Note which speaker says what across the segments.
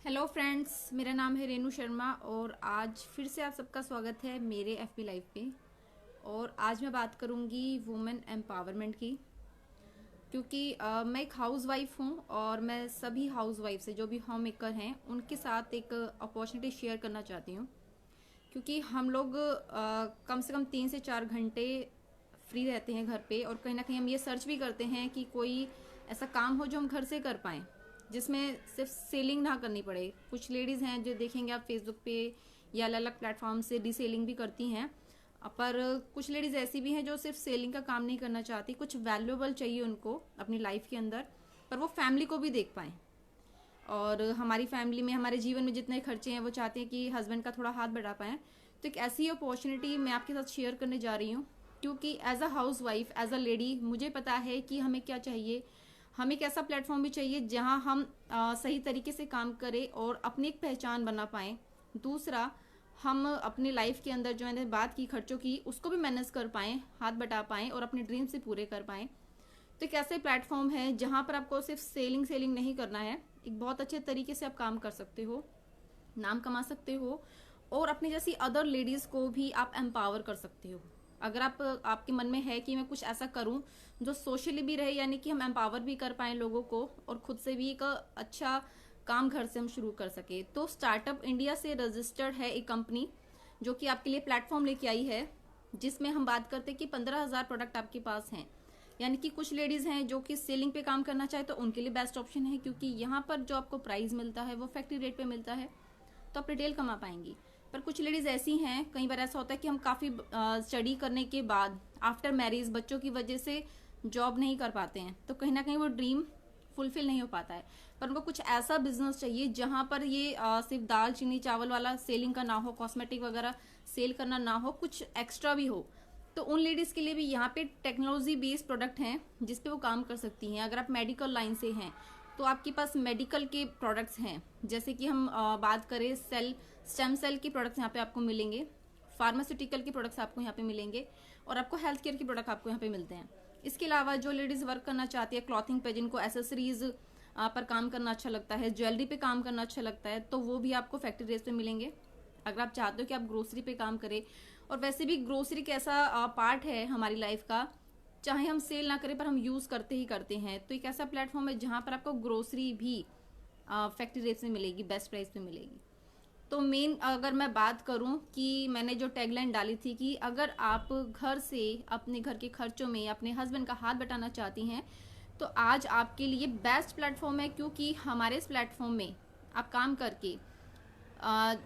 Speaker 1: Hello friends, मेरा नाम है रेनू शर्मा और आज फिर से आप सबका स्वागत है मेरे एफबी लाइव पे। और आज मैं बात करूंगी वुमेन एम्पावरमेंट की, क्योंकि मैं एक हाउस वाइफ हूँ और मैं सभी हाउस वाइफ से जो भी होम मेकर हैं उनके साथ एक अपॉर्चुनिटी शेयर करना चाहती हूँ। क्योंकि हम लोग कम से कम 3 से 4 घंटे फ्री रहते हैं घर पे, और कहीं ना कहीं हम ये सर्च भी करते हैं कि कोई ऐसा काम हो जो हम घर से कर पाएँ, जिसमें सिर्फ सेलिंग ना करनी पड़े। कुछ लेडीज़ हैं जो देखेंगे आप फेसबुक पे या अलग अलग प्लेटफॉर्म से रीसेलिंग भी करती हैं, पर कुछ लेडीज़ ऐसी भी हैं जो सिर्फ सेलिंग का काम नहीं करना चाहती, कुछ वैल्यूएबल चाहिए उनको अपनी लाइफ के अंदर, पर वो फैमिली को भी देख पाएँ। और हमारी फैमिली में, हमारे जीवन में जितने खर्चे हैं वो चाहते हैं कि हस्बैंड का थोड़ा हाथ बढ़ा पाएँ। तो एक ऐसी अपॉर्चुनिटी मैं आपके साथ शेयर करने जा रही हूँ, क्योंकि as a housewife, as a lady, मुझे पता है कि हमें क्या चाहिए। हमें एक ऐसा प्लेटफॉर्म भी चाहिए जहां हम सही तरीके से काम करें और अपनी एक पहचान बना पाएँ। दूसरा, हम अपनी लाइफ के अंदर जो मैंने बात की खर्चों की, उसको भी मैनेज कर पाएँ, हाथ बटा पाएँ और अपने ड्रीम से पूरे कर पाएँ। तो एक ऐसे प्लेटफॉर्म है जहां पर आपको सिर्फ सेलिंग सेलिंग नहीं करना है, एक बहुत अच्छे तरीके से आप काम कर सकते हो, नाम कमा सकते हो और अपनी जैसी अदर लेडीज़ को भी आप एम्पावर कर सकते हो। अगर आपके मन में है कि मैं कुछ ऐसा करूं जो सोशली भी रहे, यानी कि हम एम्पावर भी कर पाएँ लोगों को और खुद से भी एक अच्छा काम घर से हम शुरू कर सके, तो स्टार्टअप इंडिया से रजिस्टर्ड है एक कंपनी जो कि आपके लिए प्लेटफॉर्म लेके आई है, जिसमें हम बात करते हैं कि 15,000 प्रोडक्ट आपके पास हैं। यानी कि कुछ लेडीज़ हैं जो कि सेलिंग पे काम करना चाहे तो उनके लिए बेस्ट ऑप्शन है, क्योंकि यहाँ पर जो आपको प्राइस मिलता है वो फैक्ट्री रेट पे मिलता है, तो आप रिटेल कमा पाएंगी। पर कुछ लेडीज़ ऐसी हैं, कई बार ऐसा होता है कि हम काफ़ी स्टडी करने के बाद आफ्टर मैरिज बच्चों की वजह से जॉब नहीं कर पाते हैं, तो कहीं ना कहीं वो ड्रीम फुलफिल नहीं हो पाता है। पर उनको कुछ ऐसा बिजनेस चाहिए जहां पर ये सिर्फ दाल चीनी चावल वाला सेलिंग का ना हो, कॉस्मेटिक वगैरह सेल करना ना हो, कुछ एक्स्ट्रा भी हो। तो उन लेडीज़ के लिए भी यहाँ पे टेक्नोलॉजी बेस्ड प्रोडक्ट हैं जिस पे वो काम कर सकती हैं। अगर आप मेडिकल लाइन से हैं तो आपके पास मेडिकल के प्रोडक्ट्स हैं, जैसे कि हम बात करें स्टेम सेल के प्रोडक्ट्स यहाँ पे आपको मिलेंगे, फार्मास्यूटिकल के प्रोडक्ट्स आपको यहाँ पे मिलेंगे और आपको हेल्थ केयर के प्रोडक्ट आपको यहाँ पे मिलते हैं। इसके अलावा जो लेडीज़ वर्क करना चाहती है क्लॉथिंग पे, जिनको एसेसरीज पर काम करना अच्छा लगता है, ज्वेलरी पे काम करना अच्छा लगता है, तो वो भी आपको फैक्ट्री रेट पे मिलेंगे। अगर आप चाहते हो कि आप ग्रोसरी पे काम करें, और वैसे भी ग्रोसरी कैसा पार्ट है हमारी लाइफ का, चाहे हम सेल ना करें पर हम यूज़ करते ही करते हैं, तो एक ऐसा प्लेटफॉर्म है जहाँ पर आपको ग्रोसरी भी फैक्ट्री रेट से मिलेगी, बेस्ट प्राइस पे मिलेगी। तो मेन अगर मैं बात करूं कि मैंने जो टैगलाइन डाली थी कि अगर आप घर से अपने घर के खर्चों में अपने हस्बैंड का हाथ बटाना चाहती हैं, तो आज आपके लिए बेस्ट प्लेटफॉर्म है, क्योंकि हमारे इस प्लेटफॉर्म में आप काम करके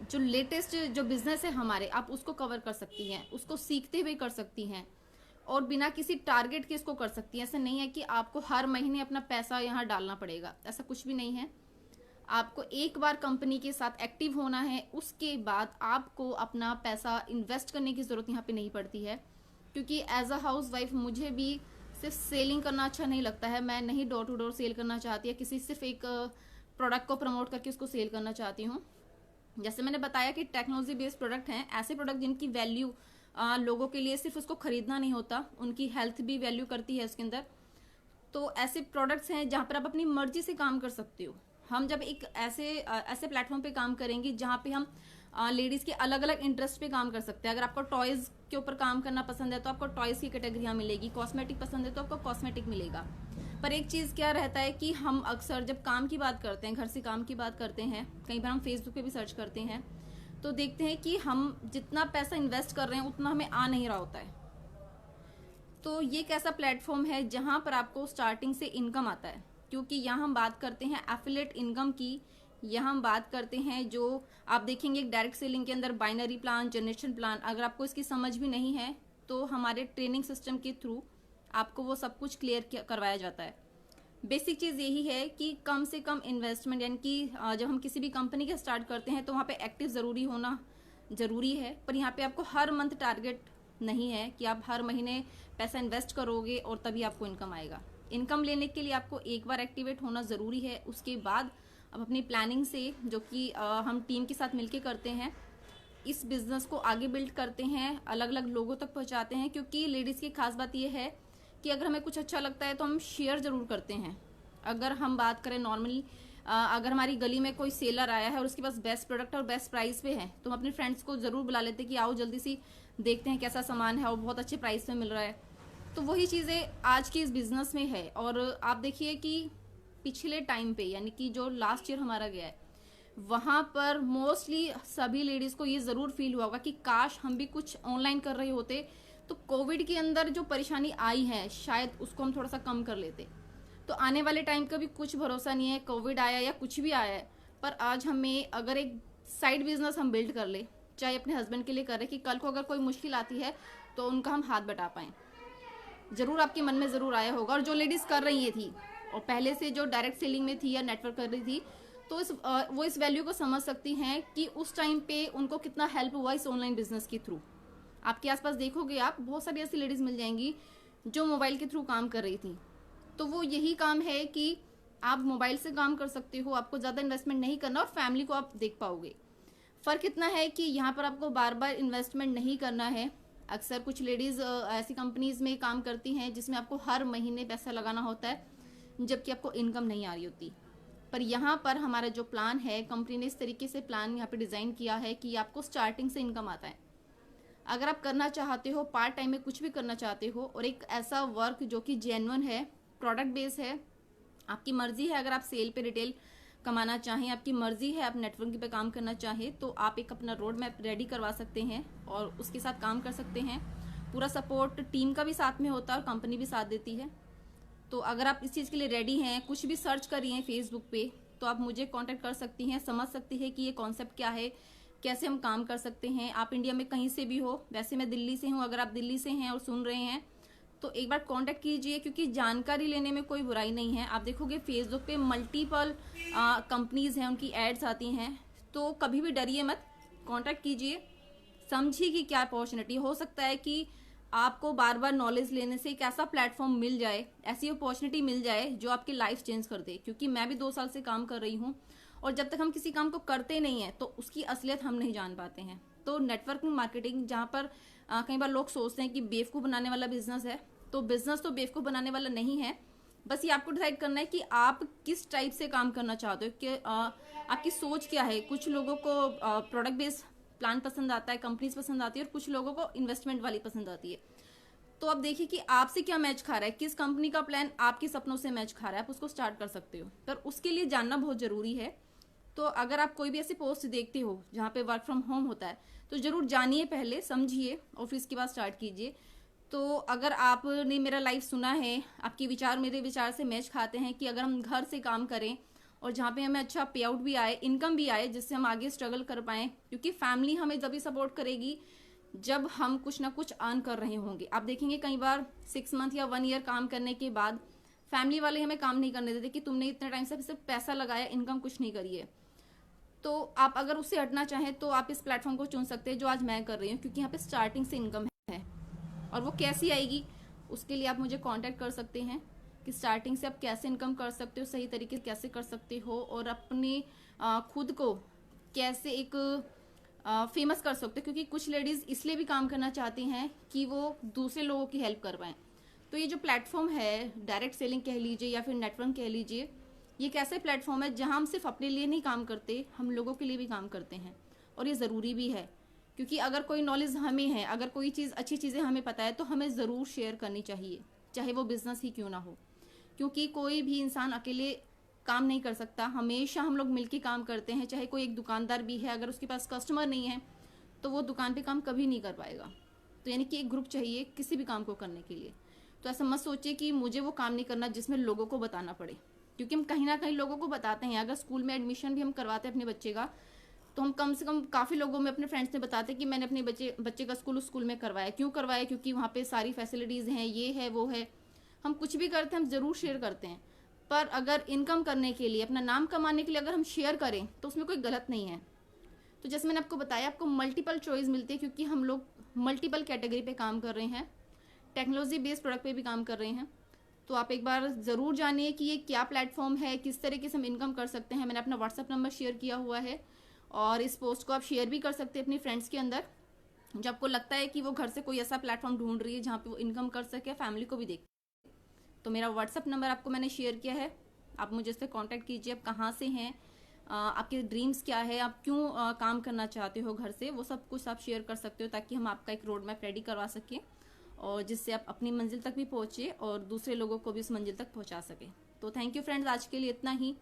Speaker 1: जो लेटेस्ट जो बिजनेस है हमारे, आप उसको कवर कर सकती हैं, उसको सीखते हुए कर सकती हैं और बिना किसी टारगेट के इसको कर सकती हैं। ऐसा नहीं है कि आपको हर महीने अपना पैसा यहाँ डालना पड़ेगा, ऐसा कुछ भी नहीं है। आपको एक बार कंपनी के साथ एक्टिव होना है, उसके बाद आपको अपना पैसा इन्वेस्ट करने की ज़रूरत यहाँ पे नहीं पड़ती है। क्योंकि एज अ हाउस वाइफ मुझे भी सिर्फ सेलिंग करना अच्छा नहीं लगता है, मैं नहीं डोर टू डोर सेल करना चाहती है, किसी सिर्फ एक प्रोडक्ट को प्रमोट करके उसको सेल करना चाहती हूँ। जैसे मैंने बताया कि टेक्नोलॉजी बेस्ड प्रोडक्ट हैं, ऐसे प्रोडक्ट जिनकी वैल्यू लोगों के लिए सिर्फ उसको खरीदना नहीं होता, उनकी हेल्थ भी वैल्यू करती है उसके अंदर। तो ऐसे प्रोडक्ट्स हैं जहाँ पर आप अपनी मर्जी से काम कर सकते हो। हम जब एक ऐसे प्लेटफॉर्म पे काम करेंगे जहाँ पे हम लेडीज़ के अलग अलग इंटरेस्ट पे काम कर सकते हैं। अगर आपको टॉयज़ के ऊपर काम करना पसंद है तो आपको टॉयज़ की कैटेगरियाँ मिलेगी, कॉस्मेटिक पसंद है तो आपको कॉस्मेटिक मिलेगा। पर एक चीज़ क्या रहता है कि हम अक्सर जब काम की बात करते हैं, घर से काम की बात करते हैं, कई बार हम फेसबुक पे भी सर्च करते हैं तो देखते हैं कि हम जितना पैसा इन्वेस्ट कर रहे हैं उतना हमें आ नहीं रहा होता है। तो ये एक ऐसा प्लेटफॉर्म है जहां पर आपको स्टार्टिंग से इनकम आता है, क्योंकि यहाँ हम बात करते हैं एफिलिएट इनकम की। यहाँ हम बात करते हैं, जो आप देखेंगे एक डायरेक्ट सेलिंग के अंदर बाइनरी प्लान, जनरेशन प्लान, अगर आपको इसकी समझ भी नहीं है तो हमारे ट्रेनिंग सिस्टम के थ्रू आपको वो सब कुछ क्लियर करवाया जाता है। बेसिक चीज़ यही है कि कम से कम इन्वेस्टमेंट, यानी कि जब हम किसी भी कंपनी का स्टार्ट करते हैं तो वहाँ पे एक्टिव ज़रूरी होना ज़रूरी है, पर यहाँ पे आपको हर मंथ टारगेट नहीं है कि आप हर महीने पैसा इन्वेस्ट करोगे और तभी आपको इनकम आएगा। इनकम लेने के लिए आपको एक बार एक्टिवेट होना ज़रूरी है, उसके बाद अब अपनी प्लानिंग से, जो कि हम टीम के साथ मिलके करते हैं, इस बिज़नेस को आगे बिल्ड करते हैं, अलग अलग लोगों तक पहुंचाते हैं। क्योंकि लेडीज़ की खास बात यह है कि अगर हमें कुछ अच्छा लगता है तो हम शेयर ज़रूर करते हैं। अगर हम बात करें नॉर्मली अगर हमारी गली में कोई सेलर आया है और उसके पास बेस्ट प्रोडक्ट और बेस्ट प्राइस पे है तो हम अपने फ्रेंड्स को ज़रूर बुला लेते हैं कि आओ जल्दी सी देखते हैं कैसा सामान है और बहुत अच्छे प्राइस में मिल रहा है। तो वही चीज़ें आज की इस बिज़नेस में है। और आप देखिए कि पिछले टाइम पे यानी कि जो लास्ट ईयर हमारा गया है वहाँ पर मोस्टली सभी लेडीज़ को ये ज़रूर फील हुआ होगा कि काश हम भी कुछ ऑनलाइन कर रहे होते तो कोविड के अंदर जो परेशानी आई है शायद उसको हम थोड़ा सा कम कर लेते। तो आने वाले टाइम का भी कुछ भरोसा नहीं है, कोविड आया या कुछ भी आया है, पर आज हमें अगर एक साइड बिजनेस हम बिल्ड कर ले, चाहे अपने हस्बैंड के लिए करें कि कल को अगर कोई मुश्किल आती है तो उनका हम हाथ बटा पाएँ। ज़रूर आपके मन में ज़रूर आया होगा। और जो लेडीज़ कर रही थी और पहले से जो डायरेक्ट सेलिंग में थी या नेटवर्क कर रही थी तो वो इस वैल्यू को समझ सकती हैं कि उस टाइम पे उनको कितना हेल्प हुआ इस ऑनलाइन बिजनेस के थ्रू। आपके आसपास देखोगे आप बहुत सारी ऐसी लेडीज़ मिल जाएंगी जो मोबाइल के थ्रू काम कर रही थी। तो वो यही काम है कि आप मोबाइल से काम कर सकते हो, आपको ज़्यादा इन्वेस्टमेंट नहीं करना और फैमिली को आप देख पाओगे। फ़र्क इतना है कि यहाँ पर आपको बार बार इन्वेस्टमेंट नहीं करना है। अक्सर कुछ लेडीज़ ऐसी कंपनीज में काम करती हैं जिसमें आपको हर महीने पैसा लगाना होता है जबकि आपको इनकम नहीं आ रही होती। पर यहाँ पर हमारा जो प्लान है, कंपनी ने इस तरीके से प्लान यहाँ पे डिज़ाइन किया है कि आपको स्टार्टिंग से इनकम आता है। अगर आप करना चाहते हो, पार्ट टाइम में कुछ भी करना चाहते हो और एक ऐसा वर्क जो कि जेन्युइन है, प्रोडक्ट बेस है, आपकी मर्जी है। अगर आप सेल पे रिटेल कमाना चाहें, आपकी मर्जी है, आप नेटवर्किंग पे काम करना चाहें तो आप एक अपना रोड मैप रेडी करवा सकते हैं और उसके साथ काम कर सकते हैं। पूरा सपोर्ट टीम का भी साथ में होता है और कंपनी भी साथ देती है। तो अगर आप इस चीज़ के लिए रेडी हैं, कुछ भी सर्च करिए फेसबुक पे तो आप मुझे कांटेक्ट कर सकती हैं, समझ सकती है कि ये कॉन्सेप्ट क्या है, कैसे हम काम कर सकते हैं। आप इंडिया में कहीं से भी हो, वैसे मैं दिल्ली से हूँ, अगर आप दिल्ली से हैं और सुन रहे हैं तो एक बार कांटेक्ट कीजिए क्योंकि जानकारी लेने में कोई बुराई नहीं है। आप देखोगे फेसबुक पे मल्टीपल कंपनीज हैं, उनकी एड्स आती हैं, तो कभी भी डरिए मत, कांटेक्ट कीजिए, समझिए कि क्या अपॉर्चुनिटी हो सकता है कि आपको बार बार नॉलेज लेने से एक ऐसा प्लेटफॉर्म मिल जाए, ऐसी अपॉर्चुनिटी मिल जाए जो आपकी लाइफ चेंज कर दे। क्योंकि मैं भी 2 साल से काम कर रही हूँ और जब तक हम किसी काम को करते नहीं हैं तो उसकी असलियत हम नहीं जान पाते हैं। तो नेटवर्किंग मार्केटिंग, जहाँ पर कई बार लोग सोचते हैं कि बेवकूफ़ बनाने वाला बिजनेस है, तो बिजनेस तो बेवकूफ़ बनाने वाला नहीं है। बस ये आपको डिसाइड करना है कि आप किस टाइप से काम करना चाहते हो, कि आपकी सोच क्या है। कुछ लोगों को प्रोडक्ट बेस्ड प्लान पसंद आता है, कंपनीज पसंद आती है, और कुछ लोगों को इन्वेस्टमेंट वाली पसंद आती है। तो आप देखिए कि आपसे क्या मैच खा रहा है, किस कंपनी का प्लान आपके सपनों से मैच खा रहा है, आप उसको स्टार्ट कर सकते हो। पर उसके लिए जानना बहुत ज़रूरी है। तो अगर आप कोई भी ऐसी पोस्ट देखते हो जहाँ पे वर्क फ्रॉम होम होता है तो ज़रूर जानिए, पहले समझिए और फिर इसके बाद स्टार्ट कीजिए। तो अगर आपने मेरा लाइव सुना है, आपके विचार मेरे विचार से मैच खाते हैं कि अगर हम घर से काम करें और जहाँ पे हमें अच्छा पे आउट भी आए, इनकम भी आए, जिससे हम आगे स्ट्रगल कर पाएँ, क्योंकि फैमिली हमें तभी सपोर्ट करेगी जब हम कुछ ना कुछ अर्न कर रहे होंगे। आप देखेंगे कई बार 6 मंथ या 1 ईयर काम करने के बाद फैमिली वाले हमें काम नहीं करने देते कि तुमने इतने टाइम से सिर्फ पैसा लगाया, इनकम कुछ नहीं करी है। तो आप अगर उससे हटना चाहें तो आप इस प्लेटफॉर्म को चुन सकते हैं जो आज मैं कर रही हूँ, क्योंकि यहाँ पे स्टार्टिंग से इनकम है। और वो कैसी आएगी उसके लिए आप मुझे कांटेक्ट कर सकते हैं कि स्टार्टिंग से आप कैसे इनकम कर सकते हो, सही तरीके से कैसे कर सकते हो, और अपने खुद को कैसे एक फेमस कर सकते हो। क्योंकि कुछ लेडीज़ इसलिए भी काम करना चाहती हैं कि वो दूसरे लोगों की हेल्प कर पाएँ। तो ये जो प्लेटफॉर्म है, डायरेक्ट सेलिंग कह लीजिए या फिर नेटवर्क कह लीजिए, ये एक ऐसा प्लेटफॉर्म है जहां हम सिर्फ अपने लिए नहीं काम करते, हम लोगों के लिए भी काम करते हैं। और ये ज़रूरी भी है, क्योंकि अगर कोई नॉलेज हमें है, अगर कोई चीज़, अच्छी चीज़ें हमें पता है तो हमें ज़रूर शेयर करनी चाहिए, चाहे वो बिज़नेस ही क्यों ना हो। क्योंकि कोई भी इंसान अकेले काम नहीं कर सकता, हमेशा हम लोग मिलकर काम करते हैं। चाहे कोई एक दुकानदार भी है, अगर उसके पास कस्टमर नहीं है तो वो दुकान पे काम कभी नहीं कर पाएगा। तो यानी कि एक ग्रुप चाहिए किसी भी काम को करने के लिए। तो ऐसा मत सोचिए कि मुझे वो काम नहीं करना जिसमें लोगों को बताना पड़े, क्योंकि हम कहीं ना कहीं लोगों को बताते हैं। अगर स्कूल में एडमिशन भी हम करवाते हैं अपने बच्चे का, तो हम कम से कम काफ़ी लोगों में अपने फ्रेंड्स ने बताते हैं कि मैंने अपने बच्चे का उस स्कूल में करवाया। क्यों करवाया? क्योंकि वहाँ पे सारी फैसिलिटीज़ हैं, ये है वो है। हम कुछ भी करते हैं हम ज़रूर शेयर करते हैं, पर अगर इनकम करने के लिए, अपना नाम कमाने के लिए अगर हम शेयर करें तो उसमें कोई गलत नहीं है। तो जैसे मैंने आपको बताया, आपको मल्टीपल चॉइस मिलती है, क्योंकि हम लोग मल्टीपल कैटेगरी पे काम कर रहे हैं, टेक्नोलॉजी बेस्ड प्रोडक्ट पे भी काम कर रहे हैं। तो आप एक बार ज़रूर जानिए कि ये क्या प्लेटफॉर्म है, किस तरीके से हम इनकम कर सकते हैं। मैंने अपना व्हाट्सअप नंबर शेयर किया हुआ है और इस पोस्ट को आप शेयर भी कर सकते हैं अपनी फ्रेंड्स के अंदर, जब आपको लगता है कि वो घर से कोई ऐसा प्लेटफॉर्म ढूंढ रही है जहाँ पे वो इनकम कर सके, फैमिली को भी देख। तो मेरा व्हाट्सअप नंबर आपको मैंने शेयर किया है, आप मुझे इस पर कॉन्टैक्ट कीजिए, आप कहाँ से हैं, आपके ड्रीम्स क्या है, आप क्यों काम करना चाहते हो घर से, वो सब कुछ आप शेयर कर सकते हो, ताकि हम आपका एक रोड मैप रेडी करवा सकें और जिससे आप अपनी मंजिल तक भी पहुंचे और दूसरे लोगों को भी उस मंजिल तक पहुंचा सकें। तो थैंक यू फ्रेंड्स, आज के लिए इतना ही।